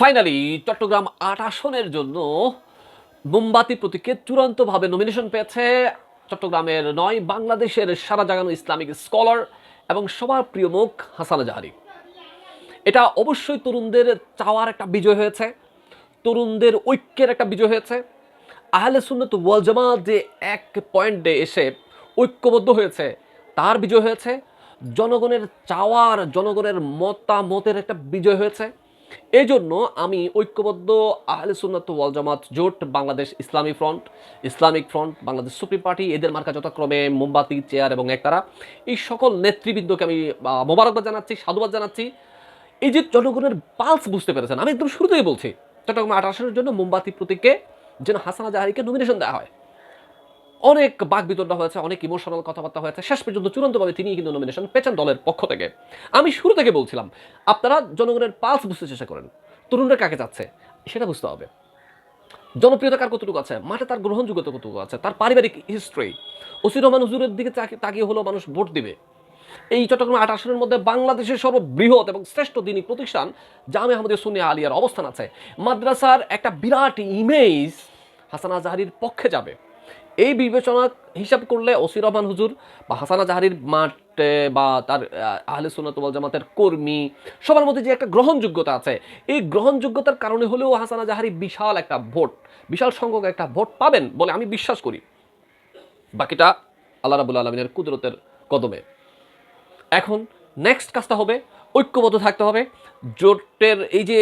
Finally Chittagong ৮ আসনের জন্য মোমবাতি প্রতীকে চূড়ান্তভাবে নমিনেশন পেয়েছে চট্টগ্রামের ৯ বাংলাদেশের সারা জাগানো ইসলামিক স্কলার এবং সবার প্রিয় মুখ হাসানা জাহারি। এটা অবশ্যই তরুণদের চাওয়ার একটা বিজয় হয়েছে, তরুণদের ঐক্যের একটা বিজয় হয়েছে। আহলে সুন্নাত ওয়াল জামাত যে এক পয়েন্টে এসে ঐক্যবদ্ধ হয়েছে তার বিজয় হয়েছে, জনগণের চাওয়ার জনগণের মতামতের একটা বিজয় হয়েছে। এই জন্য আমি ঐক্যবদ্ধ আহলে সুন্নাত ওয়াল জামাত জোট, Bangladesh Islamic front, Bangladesh supreme party, এদের মার্কা যথাক্রমে মোমবাতি, চেয়ার এবং একতারা, এই সকল নেতৃবৃন্দকে আমি মোবারকবাদ জানাচ্ছি, সাধুবাদ জানাচ্ছি। এই যে জনগণের পালস বুঝতে পেরেছেন, আমি একদম শুরুতেই বলছি চট্টগ্রাম ৮ আসনের জন্য মোমবাতি প্রতীকে যেন হাসানা জাহারিকে নমিনেশন দেওয়া হয়। অনেক বাক বিতণ্ডা হয়েছে, অনেক ইমোশনাল কথাবার্তা হয়েছে, শেষ পর্যন্ত চূড়ান্তভাবে তিনি কিন্তু নমিনেশন পেয়েছেন দলের পক্ষ থেকে। আমি শুরু থেকে বলছিলাম আপনারা জনগণের পালস বুঝতে চেষ্টা করেন, তরুণরা কাকে চাচ্ছে সেটা বুঝতে হবে। জনপ্রিয়তা কার কতটুকু আছে, মাঠে তার গ্রহণযোগ্যতা কতটুকু আছে, তার পারিবারিক হিস্ট্রি, ওসির রহমান হুজুরের দিকে তাকিয়ে হলেও মানুষ ভোট দিবে। এই চট্টগ্রাম ৮ আসনের মধ্যে বাংলাদেশের সর্ববৃহৎ এবং শ্রেষ্ঠ দিনী প্রতিষ্ঠান জামে আহমদিয়া সুন্নিয়া আলিয়ার অবস্থান আছে। মাদ্রাসার একটা বিরাট ইমেজ হাসানা জাহারির পক্ষে যাবে। এই বিবেচনা হিসাব করলে ওসির রহমান হুজুর বা হাসানা জাহারির মাঠে বা তার আহলে সুন্নাত ওয়াল জামাতের কর্মী সবার মধ্যে যে একটা গ্রহণযোগ্যতা আছে, এই গ্রহণযোগ্যতার কারণে হলেও হাসানা জাহারি বিশাল সংখ্যক একটা ভোট পাবেন বলে আমি বিশ্বাস করি। বাকিটা আল্লাহ রাব্বুল আলামিনের কুদরতের কদমে। এখন নেক্সট কাজটা হবে ঐক্যবদ্ধ থাকতে হবে জোটের। এই যে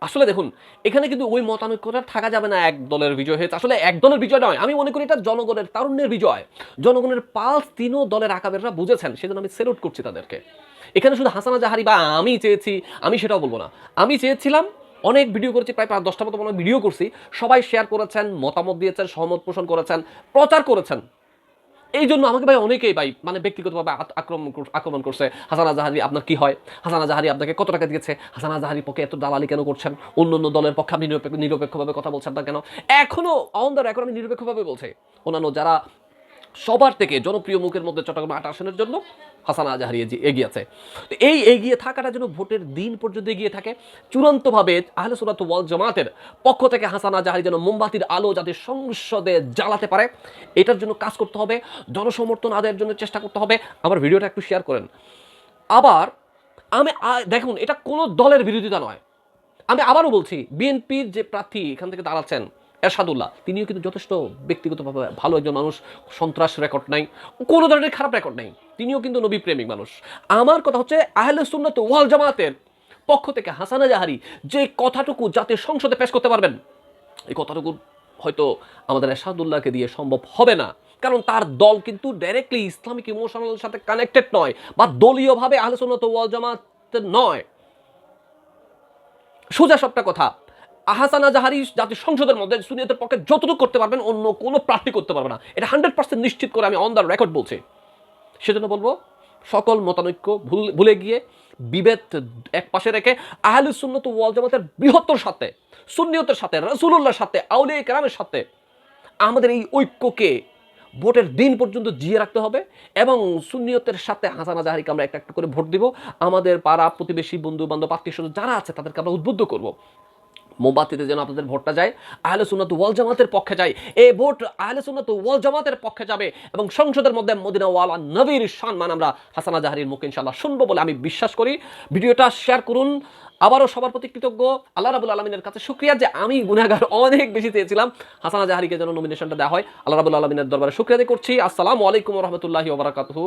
আসলে দেখুন, এখানে কিন্তু ওই মতানৈক্যটা থাকা যাবে না এক দলের বিজয় হয়েছে। আসলে এক দলের বিজয় নয়, আমি মনে করি এটা জনগণের তারুণ্যের বিজয়। জনগণের পালস তিনও দলের আকাবেররা বুঝেছেন, সেজন্য আমি সেলুট করছি তাদেরকে। এখানে শুধু হাসানা জাহারি বা আমি চেয়েছি, আমি সেটাও বলবো না। আমি চেয়েছিলাম, অনেক ভিডিও করেছি, প্রায় ৫-১০টা মতো ভিডিও করছি, সবাই শেয়ার করেছেন, মতামত দিয়েছেন, সহমত পোষণ করেছেন, প্রচার করেছেন। এই জন্য আমাকে ভাই অনেকেই ভাই মানে ব্যক্তিগতভাবে আক্রমণ করছে। হাসানা জাহারি আপনার কি হয়, হাসানা জাহারি আপনাকে কত টাকা দিয়েছে, হাসানা জাহারির পক্ষে এত দালালি কেন করছেন, অন্য অন্য দলের পক্ষে আপনি নিরপেক্ষভাবে কথা বলছেন না কেন। এখনো অন দ্য রেকর্ড আমি নিরপেক্ষভাবে বলছি, অন্যান্য যারা সবার থেকে জনপ্রিয় মুখের মধ্যে চট্টগ্রাম ৮ আসনের জন্য হাসানা জাহারি এগিয়ে আছে। তো এই এগিয়ে থাকাটা যেন ভোটের দিন পর্যন্ত এগিয়ে থাকে। চূড়ান্তভাবে আহলে সুন্নাত ওয়াল জামাতের পক্ষ থেকে হাসানা জাহারি যেন মোমবাতির আলো যাতে সংসদে জ্বালাতে পারে, এটার জন্য কাজ করতে হবে, জনসমর্থন আদায়ের জন্য চেষ্টা করতে হবে। আমার ভিডিওটা একটু শেয়ার করেন। আবার আমি দেখুন, এটা কোনো দলের বিরোধিতা নয়। আমি আবারও বলছি, বিএনপির যে প্রার্থী এখান থেকে দাঁড়াচ্ছেন এরশাদুল্লাহ, তিনিও কিন্তু যথেষ্ট ব্যক্তিগতভাবে ভালো একজন মানুষ, সন্ত্রাস রেকর্ড নাই, কোনো ধরনের খারাপ রেকর্ড নাই, তিনিও কিন্তু নবী প্রেমিক মানুষ। আমার কথা হচ্ছে আহলে সুন্নাত ওয়াল জামাতের পক্ষ থেকে হাসানা জাহারি যে কথাটুকু জাতীয় সংসদে পেশ করতে পারবেন, এই কথাটুকু হয়তো আমাদের এরশাদুল্লাহকে দিয়ে সম্ভব হবে না। কারণ তার দল কিন্তু ডাইরেক্টলি ইসলামিক ইমোশনাল সাথে কানেক্টেড নয়, বা দলীয়ভাবে আহলে সুন্নাত ওয়াল জামাতের নয়। সোজা সবটা কথা, হাসানা জাহারি জাতীয় সংসদের মধ্যে সুন্নিয়তের পক্ষে যতটুকু করতে পারবেন অন্য কোনো প্রার্থী করতে পারবে না, এটা 100% নিশ্চিত করে আমি অন দ্য রেকর্ড বলছি। সেজন্য বলবো, সকল মতানৈক্য ভুলে গিয়ে বিভেদ এক পাশে রেখে আহলে সুন্নাত ওয়াল জামাতের বৃহত্তর সাথে, সুন্নিয়তের সাথে, রাসূলুল্লাহর সাথে, আউলিয়া কেরামের সাথে আমাদের এই ঐক্যকে ভোটের দিন পর্যন্ত জিয়ে রাখতে হবে। এবং সুন্নিয়তের সাথে হাসানা জাহারিকে আমরা একটা একটা করে ভোট দিব। আমাদের পাড়া প্রতিবেশী, বন্ধু বান্ধব, আত্মীয় স্বজন যারা আছে তাদেরকে আমরা উদ্বুদ্ধ করব, মোমবাতিতে যেন আপনাদের ভোটটা যায় আহলে সুন্নাত ওয়াল জামাতের পক্ষে যায়। এই ভোট আহলে সুন্নাত ওয়াল জামাতের পক্ষে যাবে এবং সংসদের মধ্যে মদিনা ওয়ালা নবীর সম্মান আমরা হাসানা জাহারির মুখে ইনশাআল্লাহ শুনবো বলে আমি বিশ্বাস করি। ভিডিওটা শেয়ার করুন। আবারও সবার প্রতি কৃতজ্ঞ, আল্লাহ রাব্বুল আলামিনের কাছে শুকরিয়া যে আমি গুনাহগার অনেক বেশি চেয়েছিলাম হাসানা জাহারিকে যেন নমিনেশনটা দেওয়া হয়। আল্লাহ রাব্বুল আলামিনের দরবারে শুকরিয়া আদায় করছি। আসসালামু আলাইকুম ওয়া রাহমাতুল্লাহি ওয়া বারাকাতুহু।